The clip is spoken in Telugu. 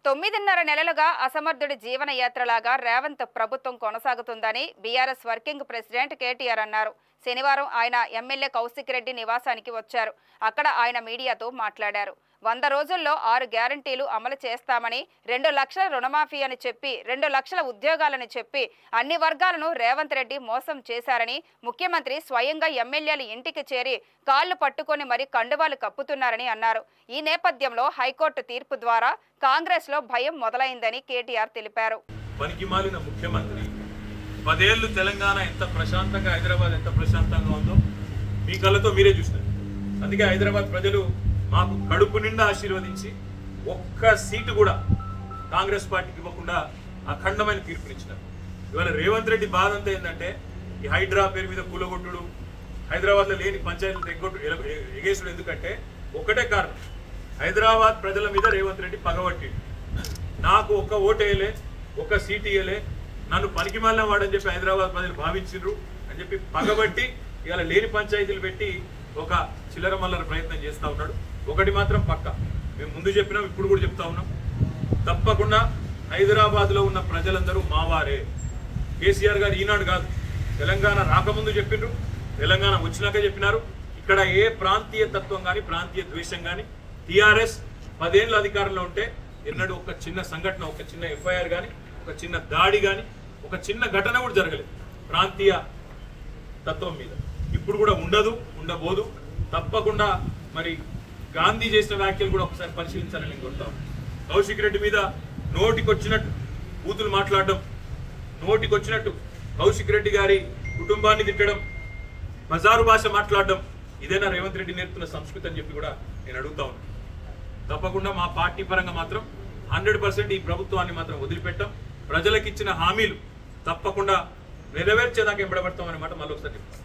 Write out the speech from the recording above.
9.5 నెలలుగా అసమర్థుడి జీవన యాత్రలాగా రేవంత్ ప్రభుత్వం కొనసాగుతుందని బీఆర్ఎస్ వర్కింగ్ ప్రెసిడెంట్ కేటీఆర్ అన్నారు. శనివారం ఆయన ఎమ్మెల్యే కౌశిక్ రెడ్డి నివాసానికి వచ్చారు. అక్కడ ఆయన మీడియాతో మాట్లాడారు. 100 రోజుల్లో 6 గ్యారంటీలు అమలు చేస్తామని, 2 లక్షల రుణమాఫీ అని చెప్పి 2 లక్షల ఉద్యోగాలని చెప్పి అన్ని వర్గాలను రేవంత్ రెడ్డి మోసం చేశారని, ముఖ్యమంత్రి స్వయంగా ఎమ్మెల్యేల ఇంటికి చేరి కాళ్లు పట్టుకొని మరి కండువాలు కప్పుతున్నారని అన్నారు. ఈ నేపథ్యంలో హైకోర్టు తీర్పు ద్వారా కాంగ్రెస్ లో భయం మొదలైందని కేటీఆర్ తెలిపారు. పనికిమాలిన ముఖ్యమంత్రి 10 ఏళ్లు తెలంగాణ ఎంత ప్రశాంతంగా, హైదరాబాద్ ఎంత ప్రశాంతంగా ఉందో మీ కళ్ళతో మీరే చూస్తారు. అందుకే హైదరాబాద్ ప్రజలు మాకు కడుపు నిండా ఆశీర్వదించి ఒక్క సీటు కూడా కాంగ్రెస్ పార్టీకి ఇవ్వకుండా అఖండమైన తీర్పునిచ్చినారు. ఇవాళ రేవంత్ రెడ్డి బాధ అంతా ఏంటంటే ఈ హైడ్రా పేరు మీద కూలగొట్టుడు, హైదరాబాద్లో లేని పంచాయతీలు ఎగేసుడు. ఎందుకంటే ఒకటే కారణం, హైదరాబాద్ ప్రజల మీద రేవంత్ రెడ్డి పగబట్టి నాకు ఒక్క ఓటేయలే, ఒక్క సీటు ఇయ్యలే, నన్ను పనికిమాలిన వాడని చెప్పి హైదరాబాద్ ప్రజలు భావించిండ్రు అని చెప్పి పగబట్టి ఇవాళ లేని పంచాయతీలు పెట్టి ఒక చిల్లర మల్లర ప్రయత్నం చేస్తూ ఉన్నాడు. ఒకటి మాత్రం పక్క, మేము ముందు చెప్పినాం, ఇప్పుడు కూడా చెప్తా ఉన్నాం, తప్పకుండా హైదరాబాద్లో ఉన్న ప్రజలందరూ మావారే. కేసీఆర్ గారు ఈనాడు కాదు, తెలంగాణ రాకముందు చెప్పిండ్రు, తెలంగాణ వచ్చినాక చెప్పినారు. ఇక్కడ ఏ ప్రాంతీయ తత్వం కానీ, ప్రాంతీయ ద్వేషం కానీ, టీఆర్ఎస్ 10 ఏళ్ళ అధికారంలో ఉంటే ఎన్నడూ ఒక చిన్న సంఘటన, ఒక చిన్న ఎఫ్ఐఆర్ కానీ, ఒక చిన్న దాడి కానీ, ఒక చిన్న ఘటన కూడా జరగలేదు ప్రాంతీయ తత్వం మీద. ఇప్పుడు కూడా ఉండదు, ఉండబోదు. తప్పకుండా మరి గాంధీ చేసిన వ్యాఖ్యలు కూడా ఒకసారి పరిశీలించాలని నేను కోరుతాను. కౌశిక్ రెడ్డి మీద నోటికొచ్చినట్టు బూతులు మాట్లాడడం, నోటికొచ్చినట్టు కౌశిక్ రెడ్డి గారి కుటుంబాన్ని తిట్టడం, బజారు భాష మాట్లాడడం, ఇదేనా రేవంత్ రెడ్డి నేర్పుతున్న సంస్కృతి అని చెప్పి కూడా నేను అడుగుతా ఉన్నాను. తప్పకుండా మా పార్టీ పరంగా మాత్రం 100% ఈ ప్రభుత్వాన్ని మాత్రం వదిలిపెట్టాం. ప్రజలకు ఇచ్చిన హామీలు తప్పకుండా నెరవేర్చేదాకా ఎంబడబడతామనే మాట మళ్ళీ ఒకసారి